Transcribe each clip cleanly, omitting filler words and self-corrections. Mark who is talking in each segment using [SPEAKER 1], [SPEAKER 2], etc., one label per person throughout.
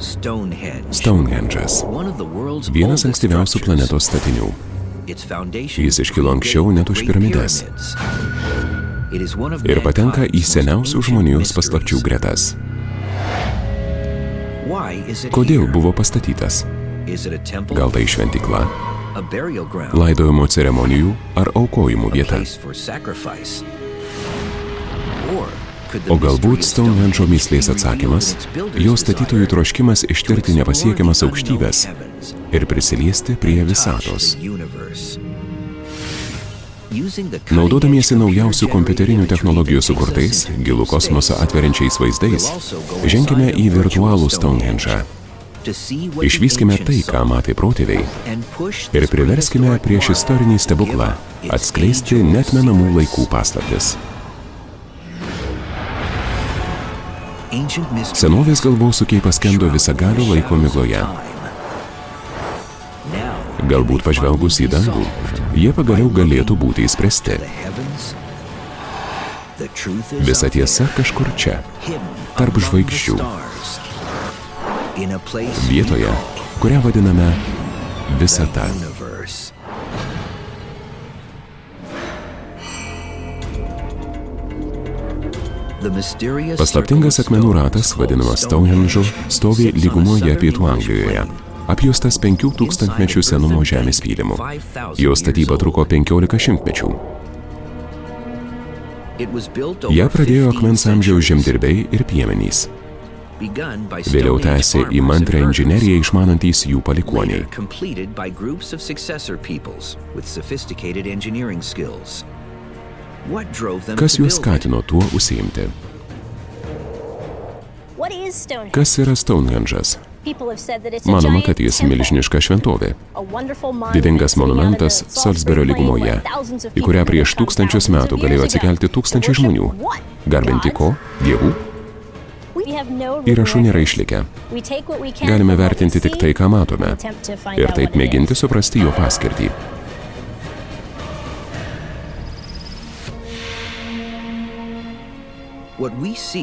[SPEAKER 1] Stonehendžas. Vienas ankstyviausių planetos statinių. Jis iškilo anksčiau net už piramides. Ir patenka į seniausių žmonijos paslapčių gretas. Kodėl buvo pastatytas? Gal tai šventykla, laidojimo ceremonijų ar aukojimų vieta? O galbūt Stonehendžo mįslės atsakymas – jo statytojų troškimas ištirti nepasiekiamas aukštybės ir prisiliesti prie visatos. Naudodamiesi naujausių kompiuterinių technologijų sukurtais, gilų kosmosą atveriančiais vaizdais, ženkime į virtualų Stonehendžą. Išvyskime tai, ką matė protėviai, ir priverskime prieš istorinį stebuklą atskleisti neatmenamų laikų paslaptis. Senovės galvosūkiai paskendo visagalio laiko migloje. Galbūt pažvelgus į dangų, jie pagaliau galėtų būti įspręsti. Visa tiesa kažkur čia, tarp žvaigždžių. Vietoje, kurią vadiname visata. Paslaptingas akmenų ratas, vadinamas Stonehendžu, stovi lygumoje pietų Anglijoje, apjuostas 5000 mečių senumo žemės pylimu. Jo statyba truko 15 šimtmečių. Ją pradėjo akmens amžiaus žemdirbiai ir piemenys. Vėliau tęsė įmantrią inžineriją išmanantys jų palikuoniai. Kas juos skatino tuo užsiimti? Kas yra Stonehendžas? Manoma, kad jis milžiniška šventovė. Didingas monumentas Salisburio lygumoje, į kurią prieš 1000 metų galėjo atsikelti 1000 žmonių. Garbinti ko? Dievų? Įrašų nėra išlikę. Galime vertinti tik tai, ką matome, ir taip mėginti suprasti jo paskirtį.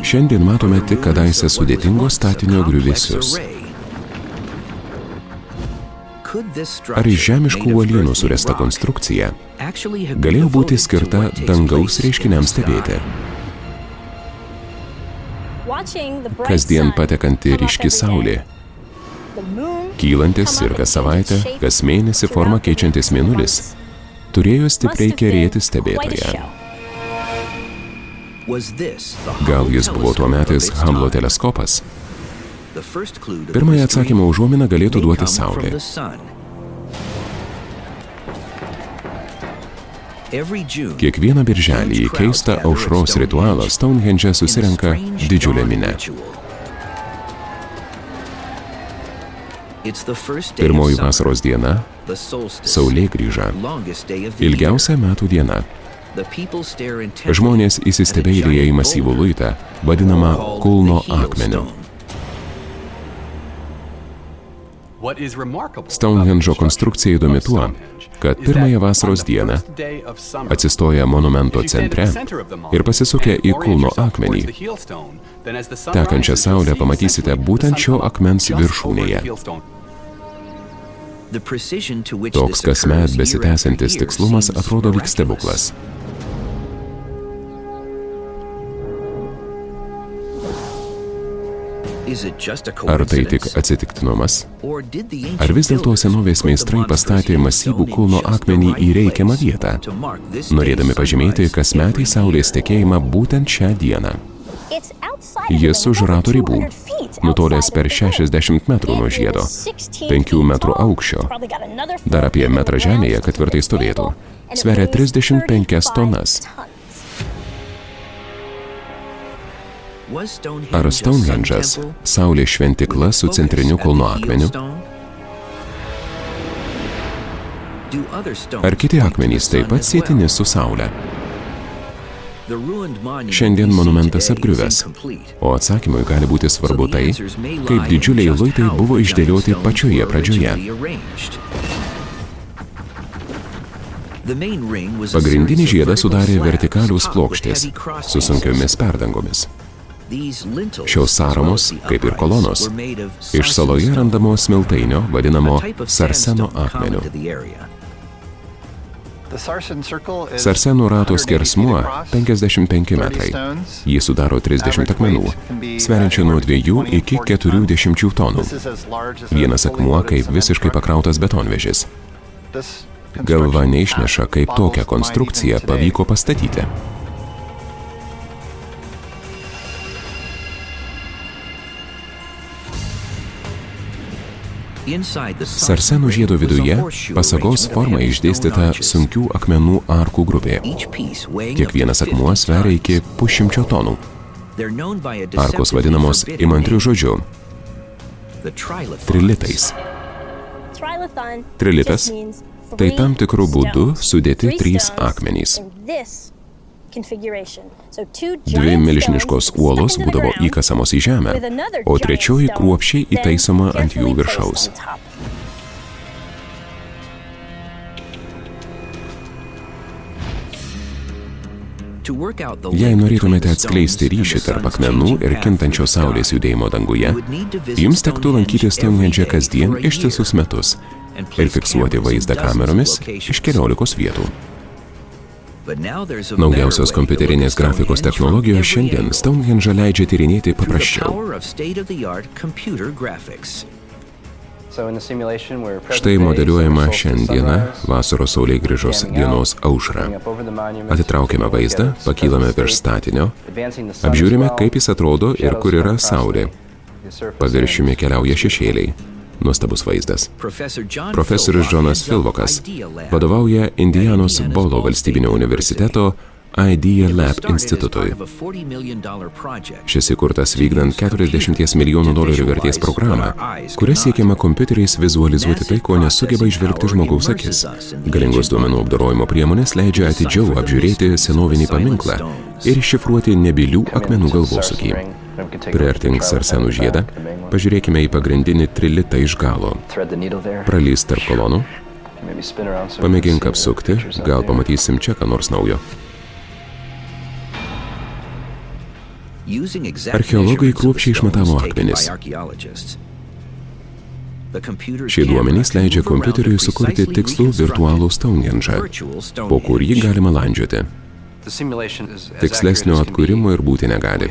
[SPEAKER 1] Šiandien matome tik kadaise sudėtingo statinio griuvėsius. Ar iš žemiškų uolienų suręsta konstrukcija galėjo būti skirta dangaus reiškiniams stebėti? Kasdien patekanti ryški saulė, kylantis ir kas savaitę, kas mėnesį formą keičiantis mėnulis, turėjo stipriai kerėti stebėtoją. Gal jis buvo tuometis Hubble'o teleskopas? Pirmąją atsakymą užuominą galėtų duoti saulė. Kiekvieną birželį į keistą aušros ritualą Stonehendže susirenka didžiulė minia. Pirmoji vasaros diena – saulėgrįža, ilgiausia metų diena. Žmonės įsistebėję į masyvų luitą, vadinamą kulno akmeniu. Stonehendžo konstrukcija įdomi tuo, kad pirmąją vasaros dieną atsistoja monumento centre ir pasisukę į kulno akmenį. Tekančią saulę pamatysite būtent šio akmens viršūnėje. Toks kasmet besitęsiantis tikslumas atrodo lyg stebuklas. Ar tai tik atsitiktinumas? Ar vis dėlto senovės meistrai pastatė masyvų kulno akmenį į reikiamą vietą, norėdami pažymėti kasmetį saulės tekėjimą būtent šią dieną? Jis už rato ribų, nutolęs per 60 metrų nuo žiedo, 5 metrų aukščio, dar apie metrą žemėje, kad tvirtai stovėtų, sveria 35 tonas. Ar Stonehendžas – saulės šventykla su centriniu kulno akmeniu? Ar kiti akmenys taip pat sietini su saule? Šiandien monumentas apgriuvęs, o atsakymui gali būti svarbu tai, kaip didžiuliai luitai buvo išdėlioti pačioje pradžioje. Pagrindinį žiedą sudarė vertikalios plokštės su sunkiomis perdangomis. Šios sąramos, kaip ir kolonos, iš saloje randamo smiltainio, vadinamo sarseno akmeniu. Sarsenų rato skersmuo 55 metrai. Jį sudaro 30 akmenų, sveriančių nuo 2 iki 40 tonų. Vienas akmuo kaip visiškai pakrautas betonvežis. Galva neišneša, kaip tokią konstrukciją pavyko pastatyti. Sarsenų žiedo viduje pasagos forma išdėstyta sunkių akmenų arkų grupė. Kiekvienas akmuo sveria iki 100 tonų. Arkos vadinamos įmantriu žodžiu – trilitais. Trilitas – tai tam tikrų būdų sudėti 3 akmenys. 2 milžiniškos uolos būdavo įkasamos į žemę, o 3 kruopščiai įtaisoma ant jų viršaus. Jei norėtumėte atskleisti ryšį tarp akmenų ir kintančio saulės judėjimo danguje, jums tektų lankyti Stonehenge kasdien ištisus metus ir fiksuoti vaizdą kameromis iš 14 vietų. Naujausios kompiuterinės grafikos technologijos šiandien Stonehenge leidžia tyrinėti paprasčiau. Štai modeliuojama šiandieną vasaros saulėgrįžos dienos aušrą. Atitraukiame vaizdą, pakylame virš statinio, apžiūrime, kaip jis atrodo ir kur yra saulė. Paviršiumi keliauja šešėliai. Nuostabus vaizdas. Profesorius Jonas Filvokas vadovauja Indianos Bolo valstybinio universiteto Idea Lab institutui. Šis įkurtas vykdant $40 milijonų vertės programą, kuria siekiama kompiuteriais vizualizuoti tai, ko nesugeba išvelgti žmogaus akis. Galingos duomenų apdorojimo priemonės leidžia atidžiau apžiūrėti senovinį paminklą ir iššifruoti nebylių akmenų galvosūkį. Priartink sarsenų žiedą, pažiūrėkime į pagrindinį trilitą iš galo. Pralys tarp kolonų, pamėgink apsukti, gal pamatysim čia ką nors naujo. Archeologai kruopščiai išmatavo akmenis. Šie duomenys leidžia kompiuteriui sukurti tikslų virtualų Stonehenge, po kurį galima landžioti. Tikslesnio atkūrimo ir būti negali.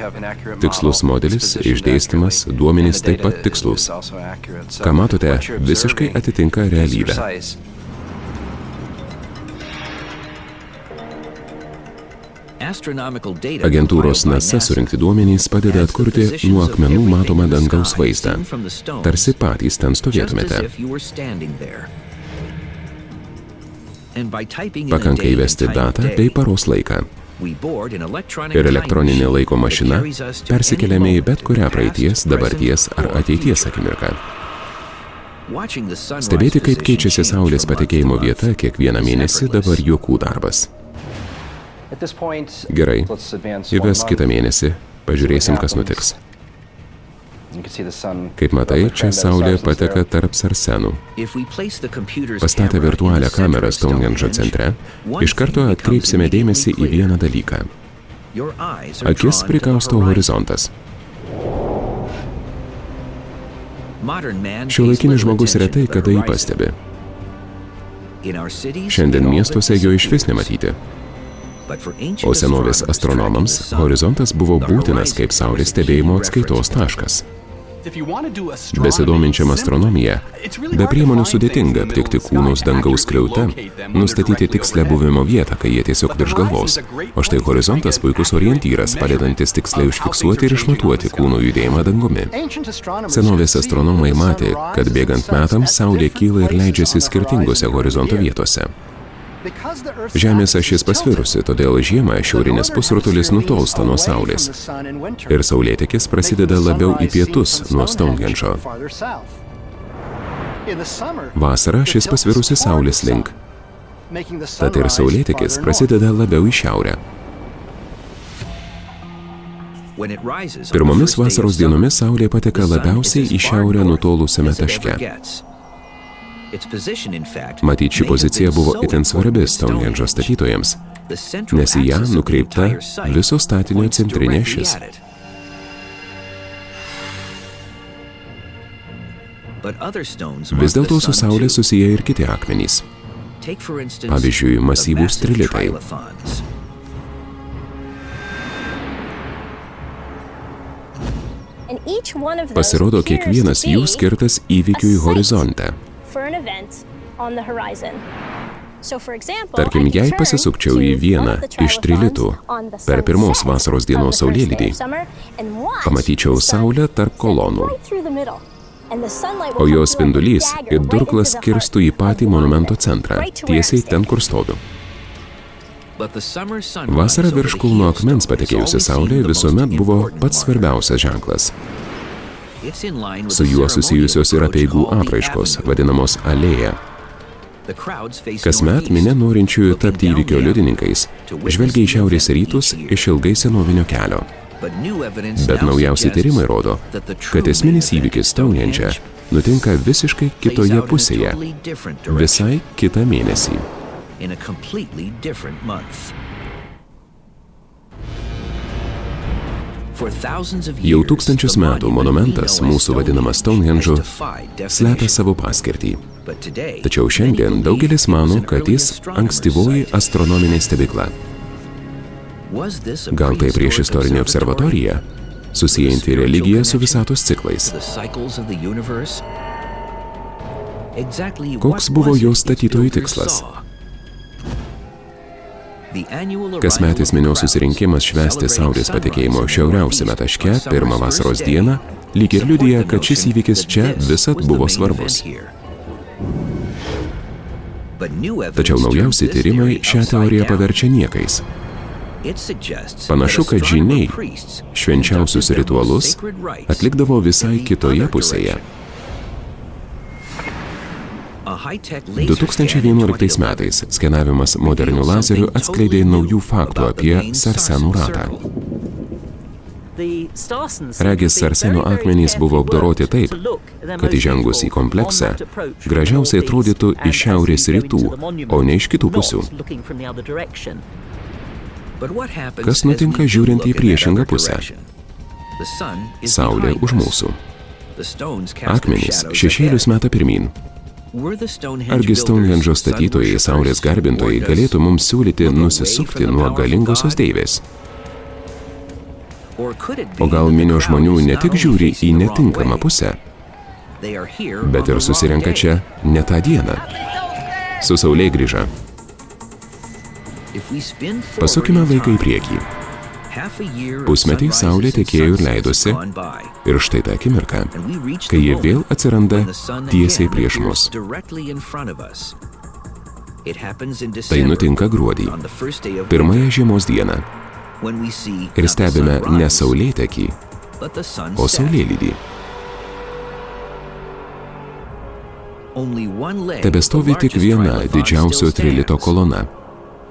[SPEAKER 1] Tikslus modelis, išdėstymas, duomenys taip pat tikslus. Ką matote, visiškai atitinka realybę. Agentūros NASA surinkti duomenys padeda atkurti nuo akmenų matomą dangaus vaizdą. Tarsi patys ten stovėtumėte. Pakanka įvesti datą bei paros laiką. Ir elektroninė laiko mašina persikeliame į bet kurią praeities, dabarties ar ateities akimirką. Stebėti, kaip keičiasi saulės patekėjimo vieta kiekvieną mėnesį dabar juokų darbas. Gerai, įves kitą mėnesį, pažiūrėsim, kas nutiks. Kaip matai, čia saulė pateka tarp sarsenų. Pastatę virtualią kamerą Stonehenge centre, iš karto atkreipsime dėmesį į vieną dalyką. Akis prikausto horizontas. Šiuolaikinis žmogus retai kada jį pastebi. Šiandien miestuose jo išvis nematyti. O senovės astronomams horizontas buvo būtinas kaip saulės stebėjimo atskaitos taškas. Besidominčiam astronomiją, be priemonių sudėtinga aptikti kūnus dangaus skliaute, nustatyti tikslę buvimo vietą, kai jie tiesiog virš galvos. O štai horizontas puikus orientyras, padedantis tiksliai užfiksuoti ir išmatuoti kūnų judėjimą dangumi. Senovės astronomai matė, kad bėgant metams saulė kyla ir leidžiasi skirtingose horizonto vietose. Žemės ašis pasvirusi, todėl žiemą šiaurinis pusrutulis nutolsta nuo saulės ir saulėtekis prasideda labiau į pietus nuo Stonehenge. Vasarą šis pasvirusi saulės link, tad ir saulėtekis prasideda labiau į šiaurę. Pirmomis vasaros dienomis saulė pateka labiausiai į šiaurę nutolusiame taške. Matyt, ši pozicija buvo itin svarbi Stonehenge statytojams, nes į ją nukreipta viso statinio centrinė ašis. Vis dėlto su Saule susiję ir kiti akmenys. Pavyzdžiui, masyvūs trilitai. Pasirodo, kiekvienas jų skirtas įvykiui horizonte. Tarkim, jei pasisukčiau į vieną iš trilitų per pirmos vasaros dienos saulėlydį, pamatyčiau Saulę tarp kolonų, o jos spindulys ir durklas kirstų į patį monumento centrą, tiesiai ten, kur stoviu. Vasarą virš kulno akmens patekėjusi Saulė visuomet buvo pats svarbiausias ženklas. Su juo susijusios ir apeigų apraiškos, vadinamos alėja. Kasmet minia norinčiųjų tapti įvykio liudininkais žvelgia į šiaurės rytus išilgai senovinio kelio. Bet naujausi tyrimai rodo, kad esminis įvykis Stonehenge nutinka visiškai kitoje pusėje, visai kitą mėnesį. Jau tūkstančius metų monumentas, mūsų vadinamas Stonehenge'u, slepia savo paskirtį. Tačiau šiandien daugelis mano, kad jis ankstyvoji astronominė stebykla. Gal tai priešistorinė observatorija, susijanti religiją su visatos ciklais. Koks buvo jo statytojų tikslas? Kasmetis minios susirinkimas švęsti Saulės patekėjimo šiauriausiame taške pirmą vasaros dieną lyg ir liudija, kad šis įvykis čia visad buvo svarbus. Tačiau naujausi tyrimai šią teoriją paverčia niekais. Panašu, kad žyniai švenčiausius ritualus atlikdavo visai kitoje pusėje. 2011 metais skenavimas moderniu lazeriu atskleidė naujų faktų apie sarsenų ratą. Regis sarsenų akmenys buvo apdoroti taip, kad įžengus į kompleksą gražiausiai atrodytų iš šiaurės rytų, o ne iš kitų pusių. Kas nutinka žiūrint į priešingą pusę? Saulė už mūsų. Akmenys šešėlius meta pirmyn. Argi Stonehenge'o statytojai, Saulės garbintojai galėtų mums siūlyti nusisukti nuo galingosios deivės? O gal minios žmonių ne tik žiūri į netinkamą pusę, bet ir susirenka čia ne tą dieną? Su Saulėgrįža. Pasukime laiką į priekį. Pusmetį Saulė tekėjo ir leidosi, ir štai ta akimirka, kai jie vėl atsiranda tiesiai prieš mus. Tai nutinka gruodį, pirmąją žiemos dieną, ir stebime ne saulėtekį, o saulėlydį. Tebestovi tik viena didžiausio trilito kolona.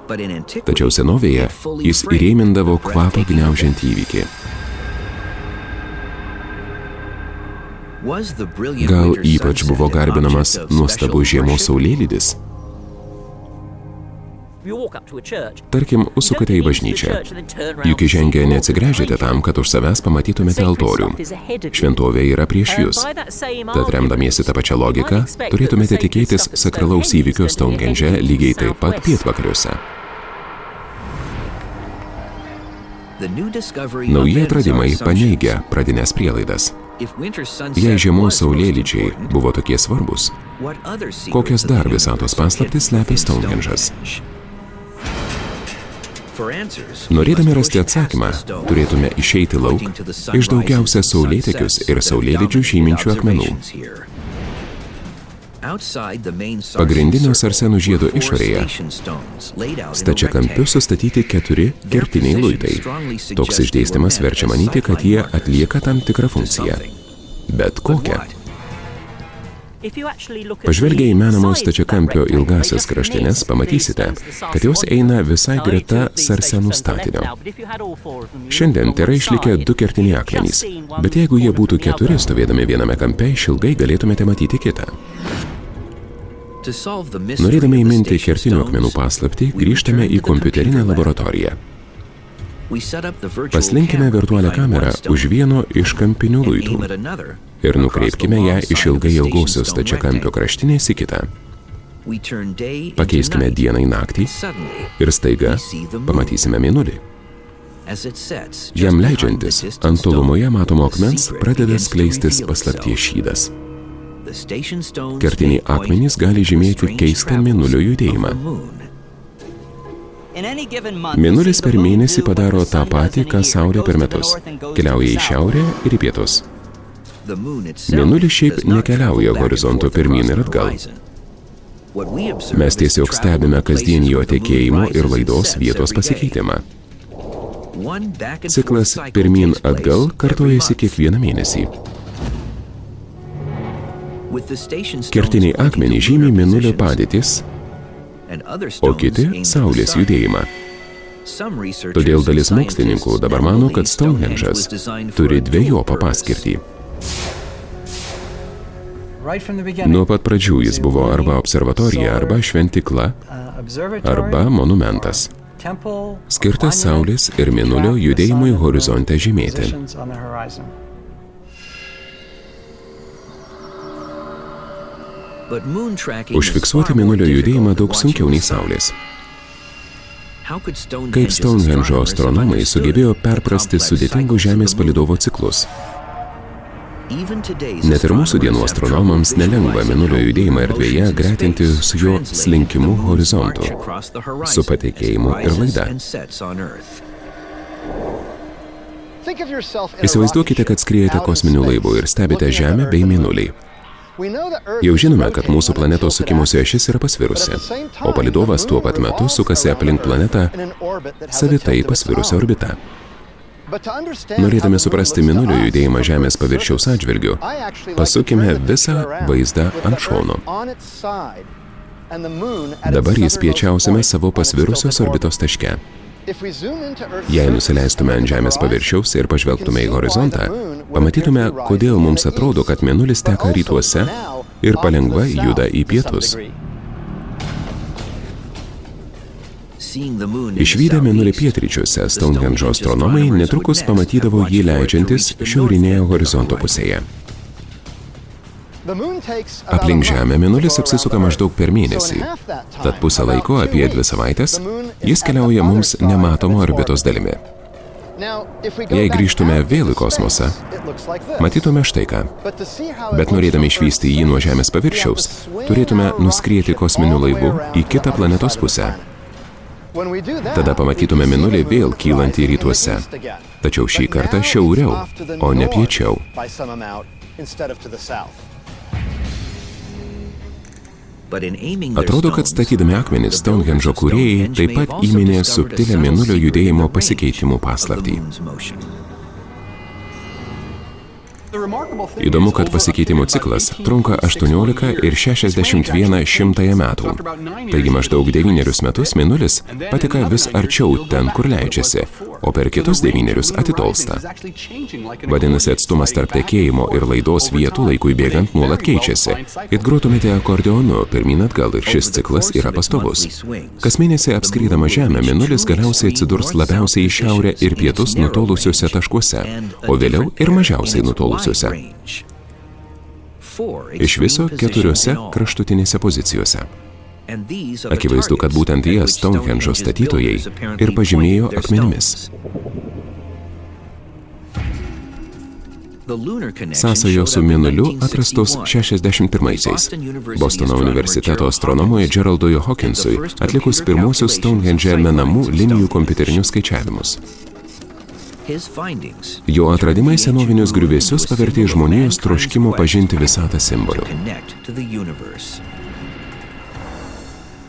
[SPEAKER 1] Tačiau senovėje jis įrėmindavo kvapą gniaužiant įvykį. Gal ypač buvo garbinamas nuostabus žiemos saulėlydis? Tarkim, užsukate į bažnyčią. Juk įžengę neatsigręžite tam, kad už savęs pamatytumėte altorių. Šventovė yra prieš jūs. Tad remdamiesi tą pačią logiką, turėtumėte tikėtis sakralaus įvykio Stonehenge'e lygiai taip pat pietvakariuose. Nauji atradimai paneigia pradines prielaidas. Jei žiemos saulėlydžiai buvo tokie svarbus, kokias dar visatos paslaptis slepia Stonehenge'as? Norėdami rasti atsakymą, turėtume išeiti lauk iš daugiausia saulėtekius ir saulėlydžių žyminčių akmenų. Pagrindinio sarsenų žiedo išorėje stačiakampiu sustatyti 4 kertiniai luitai. Toks išdėstymas verčia manyti, kad jie atlieka tam tikrą funkciją. Bet kokią? Pažvelgę į menamos stačiakampio ilgasias kraštines, pamatysite, kad jos eina visai greta sarsenų statinio. Šiandien tėra išlikę 2 kertiniai akmenys, bet jeigu jie būtų 4 stovėdami viename kampe, išilgai galėtumėte matyti kitą. Norėdami įminti kertinių akmenų paslaptį, grįžtame į kompiuterinę laboratoriją. Paslinkime virtualią kamerą už vieno iš kampinių luitų ir nukreipkime ją iš ilgai ilgosios stačiakampio kraštinės į kitą. Pakeiskime dieną į naktį ir staiga pamatysime mėnulį. Jam leidžiantis, ant tolumoje matomo akmens pradeda skleistis paslapties šydas. Kertiniai akmenys gali žymėti keistą mėnulio judėjimą. Mėnulis per mėnesį padaro tą patį, ką Saulė per metus. Keliauja į šiaurę ir į pietus. Mėnulis šiaip nekeliauja horizontu pirmyn ir atgal. Mes tiesiog stebime kasdienį jo tekėjimo ir laidos vietos pasikeitimą. Ciklas pirmyn atgal kartojasi kiekvieną mėnesį. Kertiniai akmenys žymi mėnulio padėtis, o kiti Saulės judėjimą. Todėl dalis mokslininkų dabar mano, kad Stonehendžas turi dvejopą paskirtį. Nuo pat pradžių jis buvo arba observatorija, arba šventykla, arba monumentas, skirtas Saulės ir mėnulio judėjimui horizonte žymėti. Užfiksuoti mėnulio judėjimą daug sunkiau nei Saulės. Kaip Stonehendžo astronomai sugebėjo perprasti sudėtingus Žemės palydovo ciklus? Net ir mūsų dienų astronomams nelengva mėnulio judėjimą erdvėje gretinti su jo slinkimu horizontu, su patekėjimu ir laida. Įsivaizduokite, kad skriejate kosminiu laivu ir stebite Žemę bei mėnulį. Jau žinome, kad mūsų planetos sukimosi ašis yra pasvirusi, o palydovas tuo pat metu sukasi aplink planetą savitai pasvirusią orbitą. Norėdami suprasti mėnulio judėjimą Žemės paviršiaus atžvilgiu, pasukime visą vaizdą ant šono. Dabar jis piečiausiame savo pasvirusios orbitos taške. Jei nusileistume ant Žemės paviršiaus ir pažvelgtume į horizontą, pamatytume, kodėl mums atrodo, kad mėnulis teka rytuose ir palengva juda į pietus. Išvydę mėnulį pietryčiuose, Stonehendžo astronomai netrukus pamatydavo jį leidžiantis šiaurinėje horizonto pusėje. Aplink Žemę mėnulis apsisuka maždaug per mėnesį, tad pusę laiko, apie 2 savaitės, jis keliauja mums nematomo orbitos dalimi. Jei grįžtume vėl į kosmosą, matytume štai ką. Bet norėdami išvysti jį nuo Žemės paviršiaus, turėtume nuskrieti kosminiu laivu į kitą planetos pusę. Tada pamatytume mėnulį vėl kylantį rytuose, tačiau šį kartą šiauriau, o ne piečiau. Atrodo, kad statydami akmenis Stonehendžo kūrėjai taip pat įminė subtilę mėnulio judėjimo pasikeitimų paslaptį. Įdomu, kad pasikeitimų ciklas trunka 18 ir 61 metų. Taigi maždaug 9 metus mėnulis pateka vis arčiau ten, kur leidžiasi, o per kitus 9 atitolsta. Vadinasi, atstumas tarp tekėjimo ir laidos vietų laikui bėgant nuolat keičiasi. It grotumėte akordeonu pirmyn atgal ir šis ciklas yra pastovus. Kas mėnesį apskrydama Žemę, mėnulis galiausiai atsidurs labiausiai į šiaurę ir pietus nutolusiuose taškuose, o vėliau ir mažiausiai nutolusiuose. Iš viso 4 kraštutinėse pozicijose. Akivaizdu, kad būtent jie Stonehendžo statytojai ir pažymėjo akmenimis. Sąsajos su mėnuliu atrastos 61-aisiais. Bostono universiteto astronomui Geraldui Hawkinsui atlikus pirmosius Stonehendže menamų linijų kompiuterinius skaičiavimus. Jo atradimai senovinius griuvėsius pavertė žmonijos troškimo pažinti visatą simboliu.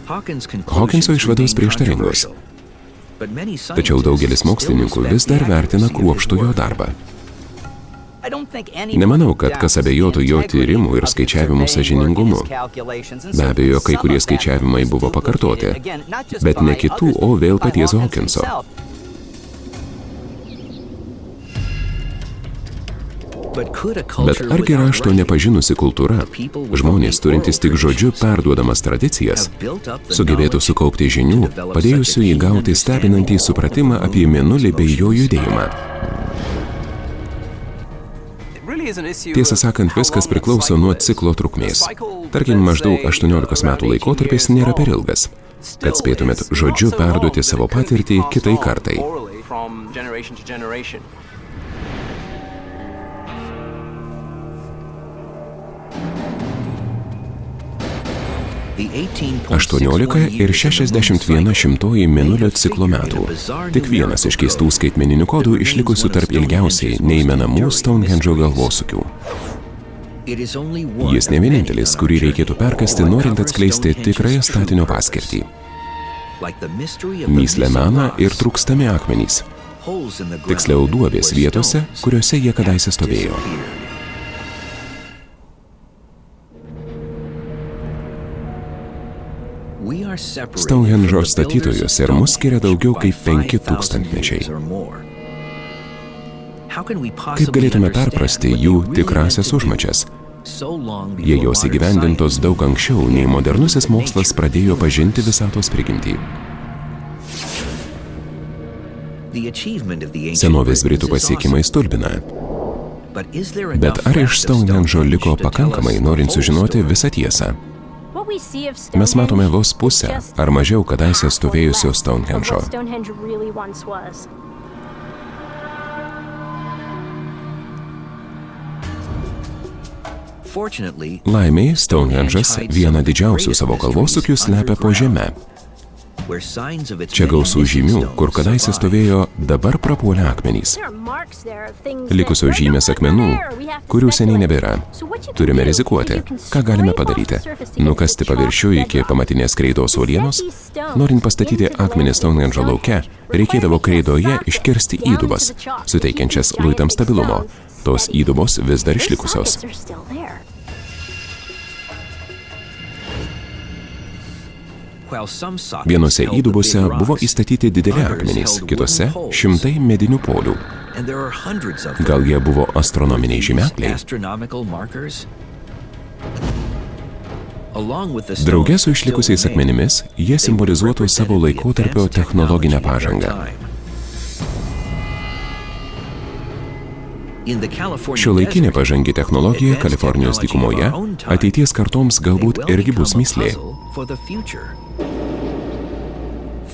[SPEAKER 1] Hawkinso išvados prieštaringos, tačiau daugelis mokslininkų vis dar vertina kruopštų jo darbą. Nemanau, kad kas abejotų jo tyrimų ir skaičiavimų sąžiningumu. Be abejo, kai kurie skaičiavimai buvo pakartoti, bet ne kitų, o vėl paties Hawkinso. Bet argi rašto nepažinusi kultūra, žmonės turintys tik žodžiu perduodamas tradicijas, sugebėtų sukaupti žinių, padėjusių įgauti stebinantį supratimą apie mėnulį bei jo judėjimą? Tiesą sakant, viskas priklauso nuo ciklo trukmės. Tarkim, maždaug 18 metų laikotarpis nėra per ilgas, kad spėtumėt žodžiu perduoti savo patirtį kitai kartai. 18 ir 61 mėnulio ciklo metų. Tik vienas iš keistų skaitmeninių kodų išlikusių tarp ilgiausiai neįmenamų Stonehendžo galvosūkių. Jis ne vienintelis, kurį reikėtų perkasti, norint atskleisti tikrąją statinio paskirtį. Mįslę mena ir trūkstami akmenys. Tiksliau duobės vietose, kuriuose jie kadaise stovėjo. Stonehendžo statytojus ir mus skiria daugiau kaip 5000 mečiai. Kaip galėtume perprasti jų tikrasias užmačias, jei jos įgyvendintos daug anksčiau, nei modernusis mokslas pradėjo pažinti visatos prigimtį? Senovės britų pasiekimai stulbina. Bet ar iš Stonehendžo liko pakankamai, norint sužinoti visą tiesą? Mes matome vos pusę ar mažiau kadaise stovėjusio Stonehendžo. Laimiai, Stonehendžas vieną didžiausių savo galvosūkių slepia po žeme. Čia gausų žymių, kur kadaise stovėjo, dabar prapuolę akmenys. Likusios žymės akmenų, kurių seniai nebėra. Turime rizikuoti. Ką galime padaryti? Nukasti paviršių iki pamatinės kreidos uolienos? Norint pastatyti akmenį Stonehendžo lauke, reikėdavo kreidoje iškirsti įdubas, suteikiančias luitams stabilumo. Tos įdubos vis dar išlikusios. Vienose įdubose buvo įstatyti dideli akmenys, kitose šimtai medinių polių. Gal jie buvo astronominiai žymekliai? Drauge su išlikusiais akmenimis, jie simbolizuotų savo laikotarpio technologinę pažangą. Šiuolaikinė pažangi technologija Kalifornijos dykumoje ateities kartoms galbūt irgi bus mįslė.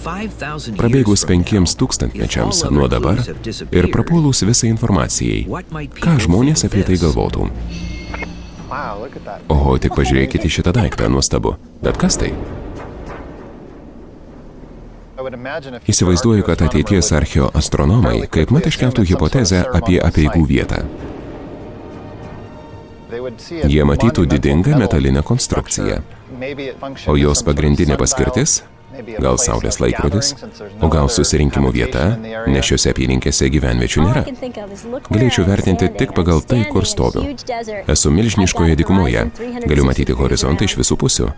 [SPEAKER 1] Prabėgus 5000 mečiams nuo dabar ir prapuolus visai informacijai, ką žmonės apie tai galvotų? Oho, tik pažiūrėkite šitą daiktą, nuostabu. Bet kas tai? Įsivaizduoju, kad ateities archeoastronomai kaip mat iškeltų hipotezę apie apeigų vietą. Jie matytų didingą metalinę konstrukciją, o jos pagrindinė paskirtis – gal saulės laikrodis, o gal susirinkimo vieta, nes šiuose apylinkėse gyvenviečių nėra. Galėčiau vertinti tik pagal tai, kur stoviu. Esu milžiniškoje dykumoje, galiu matyti horizontą iš visų pusių.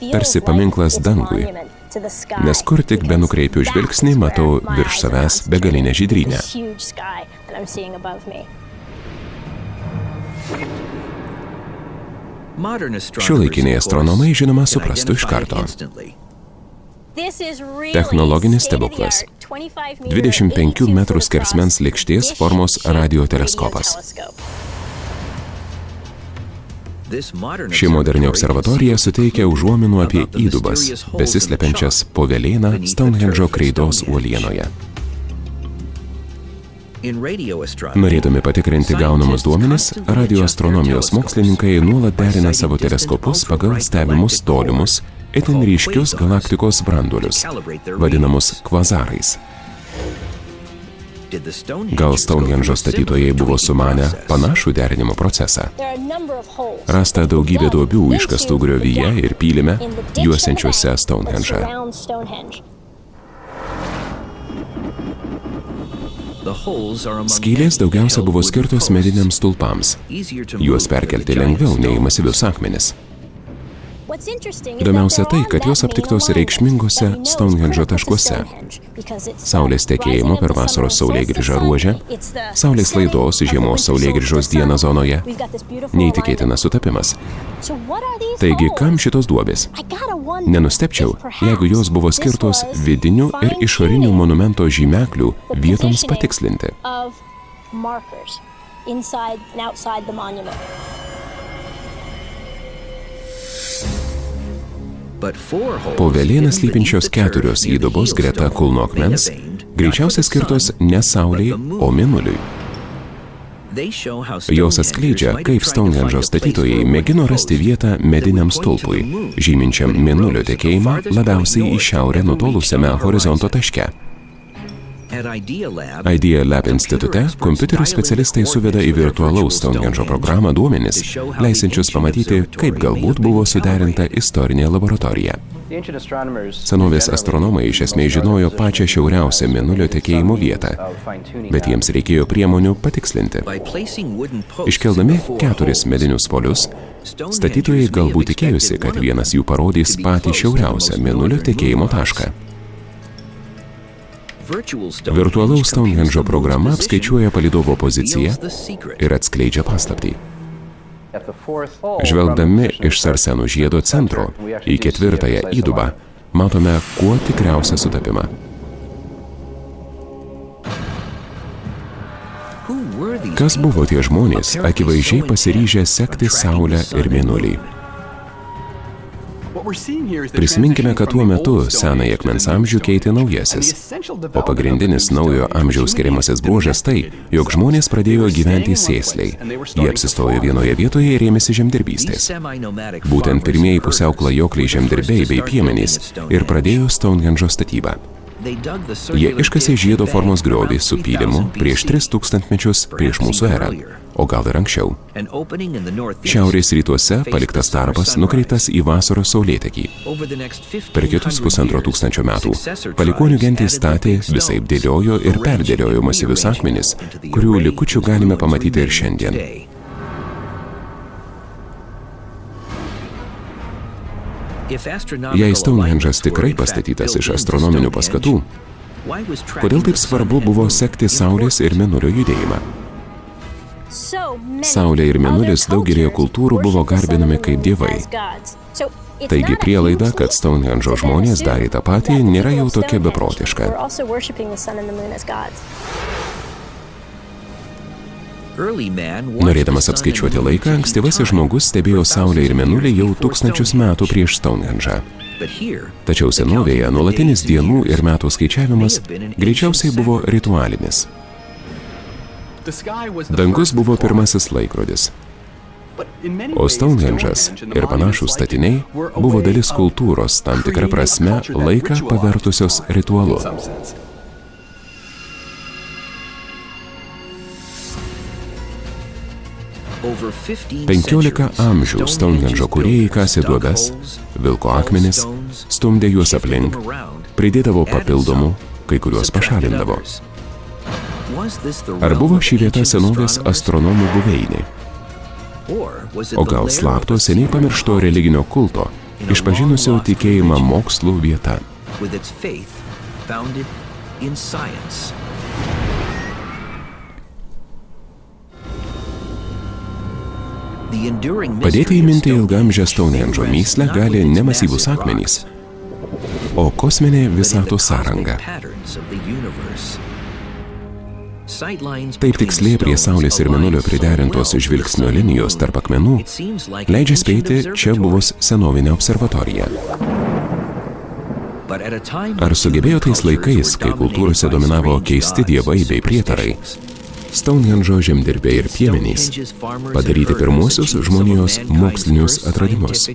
[SPEAKER 1] Tarsi paminklas dangui, nes kur tik benukreipiu žvilgsnį, matau virš savęs begalinę žydrynę. Šiuolaikiniai astronomai, žinoma, suprastų iš karto. Technologinis stebuklas. 25 metrų skersmens lėkštės formos radioteleskopas. Ši moderni observatorija suteikia užuominų apie įdubas, besislepiančias po velėną Stonehendžo kreidos uolienoje. Norėdami patikrinti gaunamus duomenis, radioastronomijos mokslininkai nuolat derina savo teleskopus pagal stebimus tolimus, itin ryškius galaktikos branduolius, vadinamus kvazarais. Gal Stonehendžo statytojai buvo sumanę panašų derinimo procesą? Rasta daugybė duobių iškastų griovyje ir pylime, juosiančiuose Stonehendžą. Skylės daugiausia buvo skirtos mediniams stulpams. Juos perkelti lengviau nei masyvius akmenis. Įdomiausia tai, kad jos aptiktos reikšmingose Stonehendžo taškuose. Saulės tekėjimo per vasaros saulėgrįžą ruože, saulės laidos žiemos saulėgrįžos dieną zonoje. Neįtikėtinas sutapimas. Taigi, kam šitos duobės? Nenustepčiau, jeigu jos buvo skirtos vidinių ir išorinių monumento žymeklių vietoms patikslinti. Po velėną slypinčios 4 įdubos greta kulno akmens greičiausiai skirtos ne Saulei, o Mėnuliui. Jos atskleidžia, kaip Stonehendžo statytojai mėgino rasti vietą mediniam stulpui, žyminčiam Mėnulio tekėjimą labiausiai į šiaurę nutolusiame horizonto taške. Idea Lab institute kompiuterių specialistai suveda į virtualaus Stonehendžo programą duomenis, leisinčius pamatyti, kaip galbūt buvo suderinta istorinė laboratorija. Senovės astronomai iš esmės žinojo pačią šiauriausią Mėnulio tekėjimo vietą, bet jiems reikėjo priemonių patikslinti. Iškeldami 4 medinius polius, statytojai galbūt tikėjosi, kad vienas jų parodys patį šiauriausią Mėnulio tekėjimo tašką. Virtualaus Stonehendžo programa apskaičiuoja palydovo poziciją ir atskleidžia paslaptį. Žvelgdami iš Sarsenų žiedo centro į 4 įdubą, matome kuo tikriausią sutapimą. Kas buvo tie žmonės, akivaizdžiai pasiryžę sekti Saulę ir Mėnulį? Prisiminkime, kad tuo metu senąjį akmens amžių keitė naujasis, o pagrindinis naujo amžiaus skiriamasis bruožas tai, jog žmonės pradėjo gyventi sėsliai. Jie apsistojo vienoje vietoje ir ėmėsi žemdirbystės. Būtent pirmieji pusiau klajokliai žemdirbiai bei piemenys ir pradėjo Stonehendžo statybą. Jie iškasė žiedo formos griovį su pylimu prieš 3000 mečius prieš mūsų erą, o gal ir anksčiau. Šiaurės rytuose paliktas tarpas nukreiptas į vasaros saulėtekį. Per kitus 1500 metų palikuonių gentys statė, visaip dėliojo ir perdėliojo masyvius akmenis, kurių likučių galime pamatyti ir šiandien. Jei Stonehendžas tikrai pastatytas iš astronominių paskatų, kodėl taip svarbu buvo sekti Saulės ir Mėnulio judėjimą? Saulė ir Mėnulis daugelėje kultūrų buvo garbinami kaip dievai. Taigi prielaida, kad Stonehendžo žmonės darė tą patį, nėra jau tokia beprotiška. Norėdamas apskaičiuoti laiką, ankstyvasis žmogus stebėjo Saulę ir Mėnulį jau 1000 metų prieš Stonehendžą. Tačiau senovėje nuolatinis dienų ir metų skaičiavimas greičiausiai buvo ritualinis. Dangus buvo pirmasis laikrodis, o Stonehendžas ir panašūs statiniai buvo dalis kultūros, tam tikra prasme laiką pavertusios ritualu. 15 amžių Stonehendžo kūrėjai kasė duobes, vilko akmenis, stumdė juos aplink, pridėdavo papildomų, kai kuriuos pašalindavo. Ar buvo ši vieta senovės astronomų buveinė? O gal slapto seniai pamiršto religinio kulto, išpažinusio tikėjimą mokslų vieta? Padėti įminti ilgaamžę Stonehendžo mįslę gali ne masyvūs akmenys, o kosminė visatos sąranga. Taip tiksliai prie Saulės ir Mėnulio priderintos žvilgsnio linijos tarp akmenų leidžia spėti, čia buvo senovinė observatorija. Ar sugebėjo tais laikais, kai kultūrose dominavo keisti dievai bei prietarai, Stonehendžo žemdirbiai ir piemenys padaryti pirmuosius žmonijos mokslinius atradimus?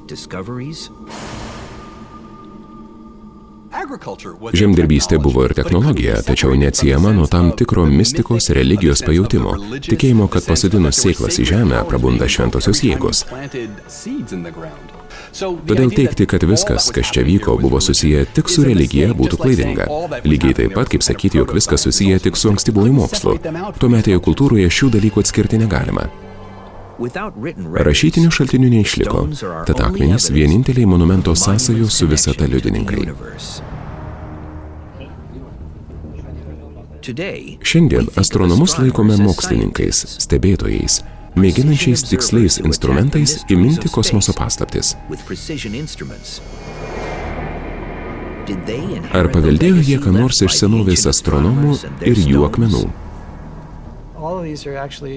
[SPEAKER 1] Žemdirbystė buvo ir technologija, tačiau neatsiejama nuo tam tikro mistikos religijos pajautimo, tikėjimo, kad pasodinus sėklas į žemę prabunda šventosios jėgos. Todėl teigti, kad viskas, kas čia vyko, buvo susiję tik su religija, būtų klaidinga. Lygiai taip pat, kaip sakyti, jog viskas susiję tik su ankstyvuoju mokslu. Tuometėje kultūroje šių dalykų atskirti negalima. Rašytinių šaltinių neišliko, tad akmenys vieninteliai monumento sąsajos su visata liudininkai. Šiandien astronomus laikome mokslininkais, stebėtojais, mėginančiais tiksliais instrumentais įminti kosmoso paslaptis. Ar paveldėjo jie ką nors iš senovės astronomų ir jų akmenų?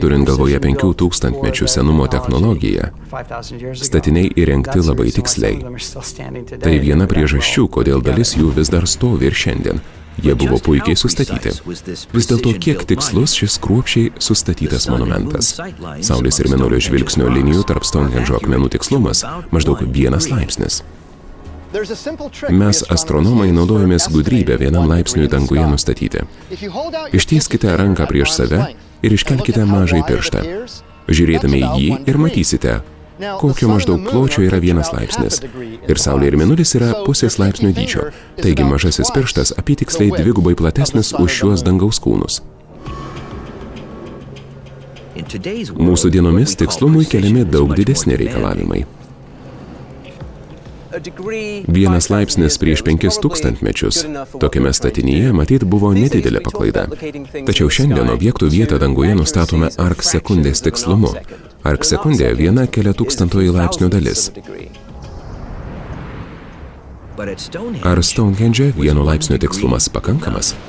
[SPEAKER 1] Turint galvoje 5000 mečių senumo technologiją, statiniai įrengti labai tiksliai. Tai viena priežasčių, kodėl dalis jų vis dar stovi ir šiandien. Jie buvo puikiai sustatyti. Vis dėlto kiek tikslus šis kruopščiai sustatytas monumentas. Saulės ir Mėnulio žvilgsnio linijų tarp Stounhendžo akmenų tikslumas maždaug 1 laipsnis. Mes, astronomai, naudojamės gudrybę 1 laipsniui danguje nustatyti. Ištieskite ranką prieš save ir iškelkite mažąjį pirštą. Žiūrėdami į jį ir matysite, kokio maždaug pločio yra 1 laipsnis. Ir Saulė ir Mėnulis yra 0,5 laipsnio dydžio. Taigi mažasis pirštas apytiksliai 2 platesnis už šiuos dangaus kūnus. Mūsų dienomis tikslumui keliami daug didesni reikalavimai. 1 laipsnis prieš 5000 mečius. Tokiame statinyje matyt buvo nedidelė paklaida. Tačiau šiandien objektų vietą danguje nustatome arksekundės tikslumu. Arksekundė 1 keliatūkstantoji laipsnio dalis. Ar Stounhendže 1 laipsnio tikslumas pakankamas?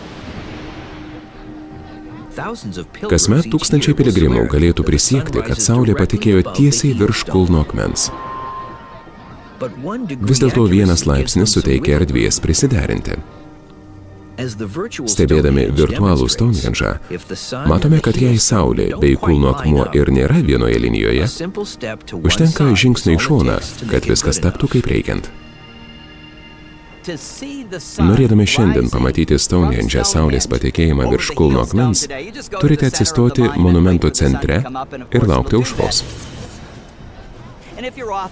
[SPEAKER 1] Kasmet tūkstančiai piligrimų galėtų prisiekti, kad Saulė patekėjo tiesiai virš kulno akmens. Vis dėlto 1 laipsnis suteikia erdvės prisiderinti. Stebėdami virtualų Stounhendžą, matome, kad jei Saulė bei kulno akmuo ir nėra vienoje linijoje, užtenka žingsnio į šoną, kad viskas taptų kaip reikiant. Norėdami šiandien pamatyti Stounhendže Saulės patekėjimą virš kulno akmens, turite atsistoti monumento centre ir laukti aušros.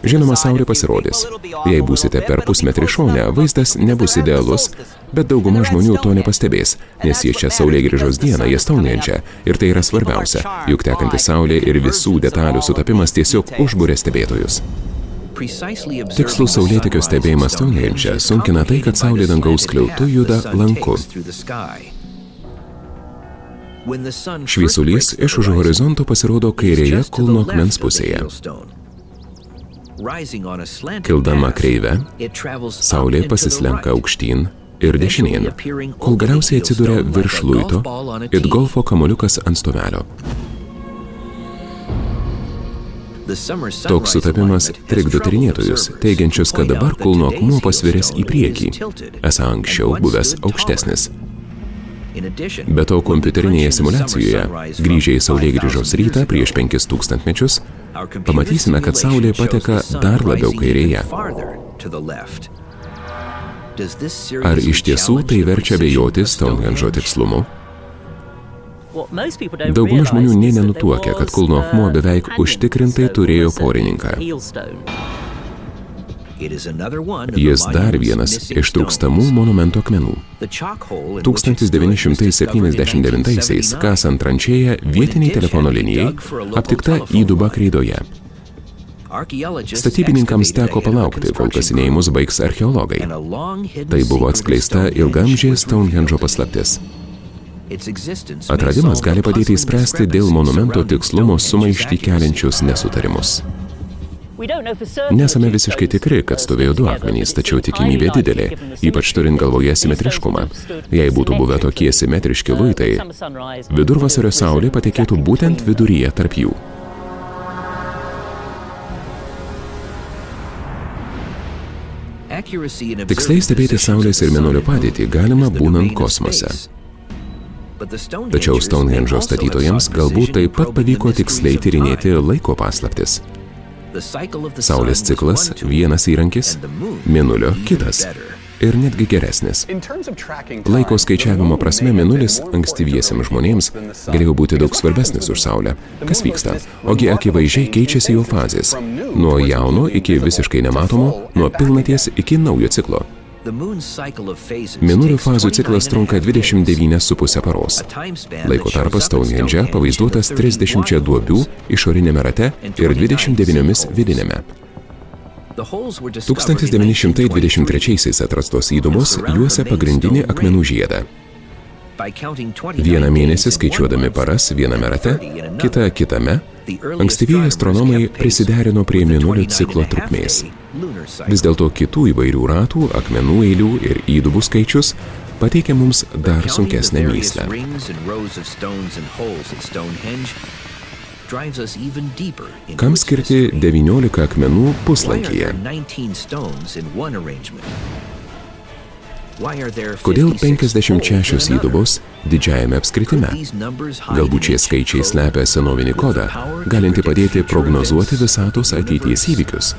[SPEAKER 1] Žinoma, Saulė pasirodys. Jei būsite per pusmetrį šone, vaizdas nebus idealus, bet dauguma žmonių to nepastebės, nes jie čia saulėgrįžos dieną, jie Stounhendže. Ir tai yra svarbiausia, juk tekanti Saulė ir visų detalių sutapimas tiesiog užburia stebėtojus. Tikslų saulėtekio stebėjimas Stounhendže sunkina tai, kad Saulė dangaus skliautu juda lanku. Šviesulys iš už horizonto pasirodo kairėje kulno akmens pusėje. Kildama kreive, Saulė pasislenka aukštyn ir dešinėn, kol galiausiai atsiduria virš luito it golfo kamuoliukas ant stovelio. Toks sutapimas trikdo tyrinėtojus, teigiančius, kad dabar kulno akmuo pasviręs į priekį, esą anksčiau buvęs aukštesnis. Be to, kompiuterinėje simuliacijoje, grįžę į saulėgrįžos rytą prieš 5000 mečius, pamatysime, kad Saulė pateka dar labiau kairėje. Ar iš tiesų tai verčia abejoti Stounhendžo tikslumu? Dauguma žmonių nė nenutuokia, kad kulno akmuo beveik užtikrintai turėjo porininką. Jis dar vienas iš trūkstamų monumento akmenų. 1979-aisiais, kasant tranšėją vietiniai telefono linijai, aptikta įduba kreidoje. Statybininkams teko palaukti, kol kasinėjimus baigs archeologai. Tai buvo atskleista ilgaamžė Stounhendžo paslaptis. Atradimas gali padėti įspręsti dėl monumento tikslumo sumaištį keliančius nesutarimus. Nesame visiškai tikri, kad stovėjo 2 akmenys, tačiau tikimybė didelė, ypač turint galvoje simetriškumą. Jei būtų buvę tokie simetriški luitai, vidurvasario Saulė patekėtų būtent viduryje tarp jų. Tiksliai stebėti Saulės ir Mėnulio padėtį galima būnant kosmose. Tačiau Stounhendžo statytojams galbūt taip pat pavyko tiksliai tyrinėti laiko paslaptis. Saulės ciklas – vienas įrankis, Mėnulio – kitas. Ir netgi geresnis. Laiko skaičiavimo prasme Mėnulis ankstyviesiems žmonėms galėjo būti daug svarbesnis už Saulę. Kas vyksta? Ogi akivaizdžiai keičiasi jo fazės. Nuo jauno iki visiškai nematomo, nuo pilnaties iki naujo ciklo. Mėnulio fazių ciklas trunka 29,5 paros. Laiko tarpas Stonehenge pavaizduotas 30 duobių išorinėme rate ir 29 vidinėme. 1923 atrastos įdomos juosia pagrindinį akmenų žiedą. Vieną mėnesį skaičiuodami paras viename rate, kitą kitame, ankstyvieji astronomai prisiderino prie mėnulio ciklo trukmės. Vis dėlto kitų įvairių ratų, akmenų eilių ir įdubų skaičius pateikia mums dar sunkesnę mįslę. Kam skirti 19 akmenų puslankyje? Kodėl 56 įdubos didžiajame apskritime? Galbūt šie skaičiai slepia senovinį kodą, galinti padėti prognozuoti visatos ateities įvykius.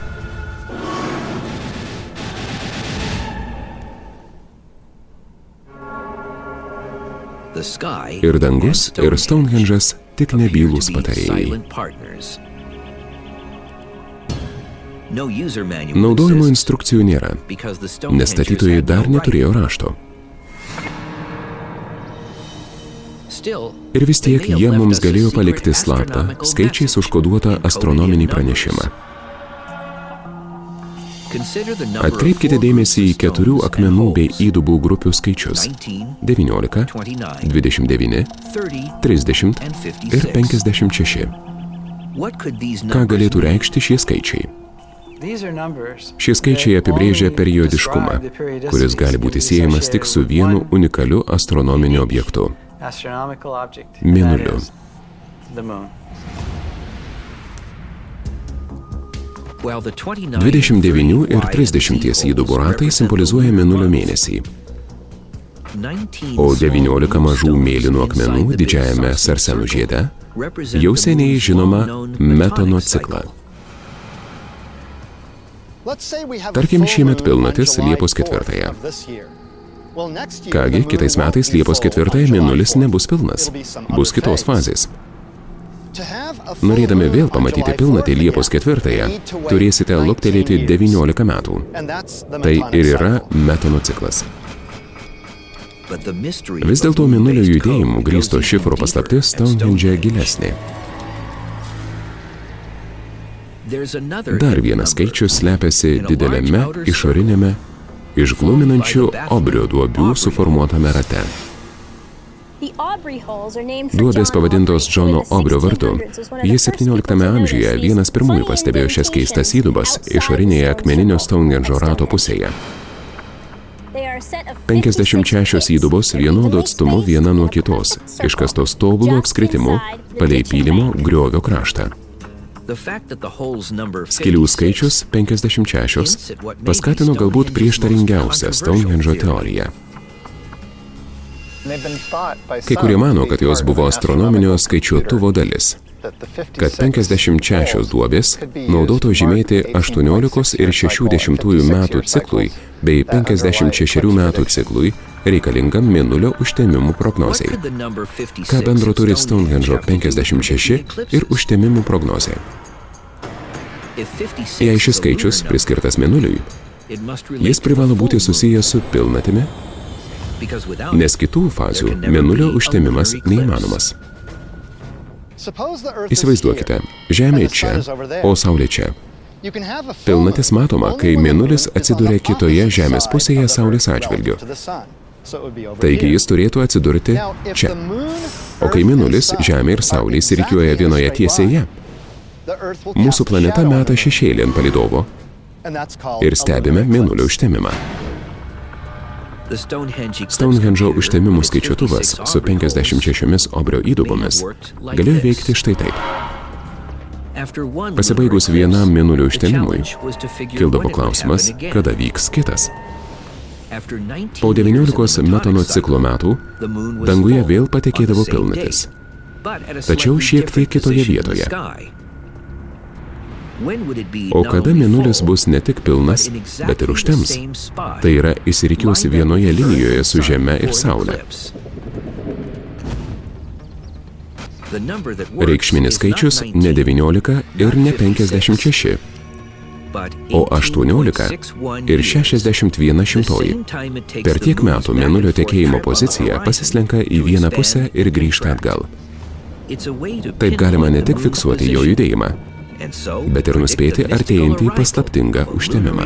[SPEAKER 1] Ir dangus, ir Stonehenge'as tik nebylūs patarėjai. Naudojimo instrukcijų nėra, nes statytojai dar neturėjo rašto. Ir vis tiek jie mums galėjo palikti slaptą, skaičiais užkoduotą astronominį pranešimą. Atkreipkite dėmesį į 4 akmenų bei įdubų grupių skaičius – 19, 29, 30 ir 56. Ką galėtų reikšti šie skaičiai? Šie skaičiai apibrėžia periodiškumą, kuris gali būti siejamas tik su vienu unikaliu astronominiu objektu – Mėnuliu. – 29 ir 30 įdubų ratai simbolizuoja Mėnulio mėnesį, o 19 mažų mėlynų akmenų didžiajame Sarsenų žiede jau seniai žinoma Metono ciklą. Tarkim, šiemet pilnatis Liepos 4. Kągi, kitais metais Liepos 4 Mėnulis nebus pilnas, bus kitos fazės. Norėdami vėl pamatyti pilnatį Liepos 4, turėsite luktelėti 19 metų. Tai ir yra Metono ciklas. Vis dėlto Mėnulio judėjimų grįsto šifro paslaptis Stonehenge gilesnė. Dar vienas skaičius slepiasi dideliame išorinėme, išgluminančių obrio duobių suformuotame rate. Duobės pavadintos Džono Obrio vardu. Jis 17 amžiuje vienas pirmųjų pastebėjo šias keistas įdubas išorinėje akmeninio Stonehenge'o rato pusėje. 56 įdubos vienodu atstumu viena nuo kitos, iškastos tobulų apskritimu palei pylimo griovio kraštą. Skylių skaičius 56 paskatino galbūt prieštaringiausią Stonehenge'o teoriją. Kai kurie mano, kad jos buvo astronominio skaičiuotuvo dalis, kad 56 duobės naudoto žymėti 18 ir 60 metų ciklui bei 56 metų ciklui reikalingam Mėnulio užtemimų prognozei. Ką bendro turi Stonehenge'o 56 ir užtemimų prognozė? Jei šis skaičius priskirtas Mėnuliui, jis privalo būti susijęs su pilnatimi, nes kitų fazių Mėnulio užtemimas neįmanomas. Įsivaizduokite, Žemė čia, o Saulė čia. Pilnatis matoma, kai Mėnulis atsiduria kitoje Žemės pusėje Saulės atžvilgiu. Taigi jis turėtų atsidurti čia. O kai Mėnulis, Žemė ir Saulė išsirikiuoja vienoje tiesėje, mūsų planeta meta šešėlį ant palydovo ir stebime Mėnulio užtemimą. Stonehenge'o užtemimų skaičiuotuvas su 56 obrio įdubomis galėjo veikti štai taip. Pasibaigus vienam Mėnulio užtemimui, kildavo klausimas, kada vyks kitas. Po 19 Metono ciklo metų danguje vėl patekėdavo pilnatis, tačiau šiek tiek kitoje vietoje. O kada Mėnulis bus ne tik pilnas, bet ir užtems, tai yra išsirikiuos vienoje linijoje su Žeme ir Saule. Reikšminis skaičius ne 19 ir ne 56. o 18 ir 61/100. Per tiek metų Mėnulio tekėjimo pozicija pasislenka į vieną pusę ir grįžta atgal. Taip galima ne tik fiksuoti jo judėjimą, bet ir nuspėti artėjantį paslaptingą užtemimą.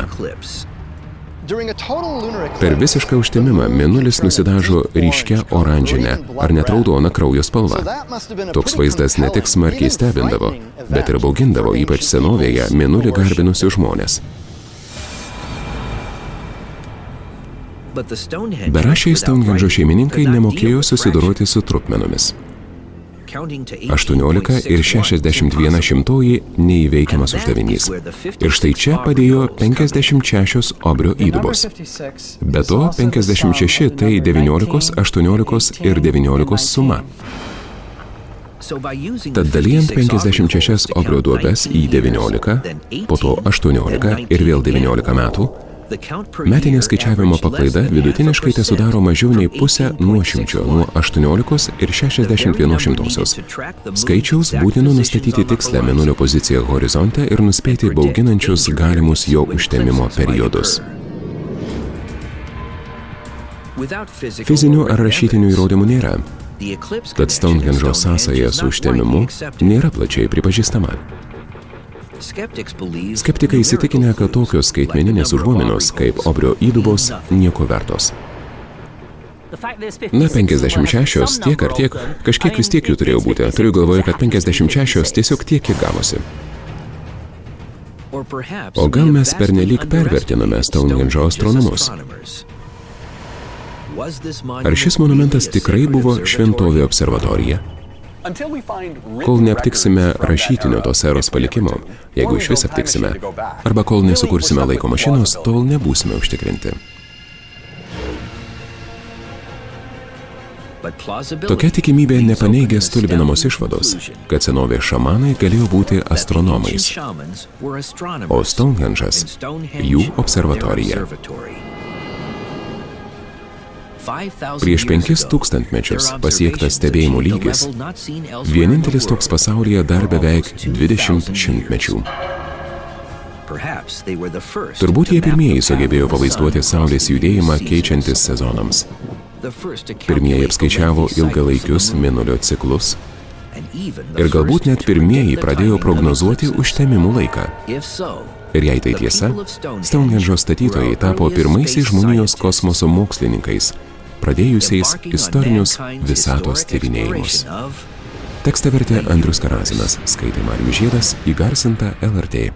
[SPEAKER 1] Per visišką užtemimą Mėnulis nusidažo ryškia oranžinė ar net raudona kraujo spalva. Toks vaizdas ne tik smarkiai stebindavo, bet ir baugindavo ypač senovėje Mėnulį garbinusius žmones. Beraščiai Stounhendžo šeimininkai nemokėjo susidoroti su trupmenomis. 18 ir 61/100 neįveikiamas uždavinys. Ir štai čia padėjo 56 Obrio įdubos. Be to, 56 tai 19, 18 ir 19 suma. Tad dalijant 56 Obrio duobes į 19, po to 18 ir vėl 19 metų, metinė skaičiavimo paklaida vidutiniškai tesudaro mažiau nei pusę nuošimčio nuo 18 ir 61/100. Skaičiaus būtino nustatyti tikslę Mėnulio poziciją horizonte ir nuspėti bauginančius galimus jo užtemimo periodus. Fizinių ar rašytinių įrodymų nėra, tad Stounhendžo sąsaja su užtemimu nėra plačiai pripažįstama. Skeptikai įsitikinę, kad tokios skaitmeninės užuominos kaip Obrio įdubos nieko vertos. Na, 56 tiek ar tiek, kažkiek vis tiek jų turėjo būti. Turiu galvoje, kad 56 tiesiog tiek, kiek gavosi. O gal mes pernelyg pervertiname Stounhendžo astronomus? Ar šis monumentas tikrai buvo šventovė observatorija? Kol neaptiksime rašytinio tos eros palikimo, jeigu iš vis aptiksime, arba kol nesukursime laiko mašinos, tol nebūsime užtikrinti. Tokia tikimybė nepaneigia stulbinamos išvados, kad senovės šamanai galėjo būti astronomais, o Stounhendžas jų observatorija. Prieš 5000 mečius pasiektas stebėjimo lygis, vienintelis toks pasaulyje dar beveik 20 šimtmečių. Turbūt jie pirmieji sugebėjo pavaizduoti Saulės judėjimą keičiantis sezonams. Pirmieji apskaičiavo ilgalaikius Mėnulio ciklus ir galbūt net pirmieji pradėjo prognozuoti užtemimų laiką. Ir jei tai tiesa, Stounhendžo statytojai tapo pirmaisiais žmonijos kosmoso mokslininkais, pradėjusiais istorinius visatos tyrinėjimus. Tekstą vertė Andrius Karazinas, skaitė Marijus Žiedas, įgarsinta LRT.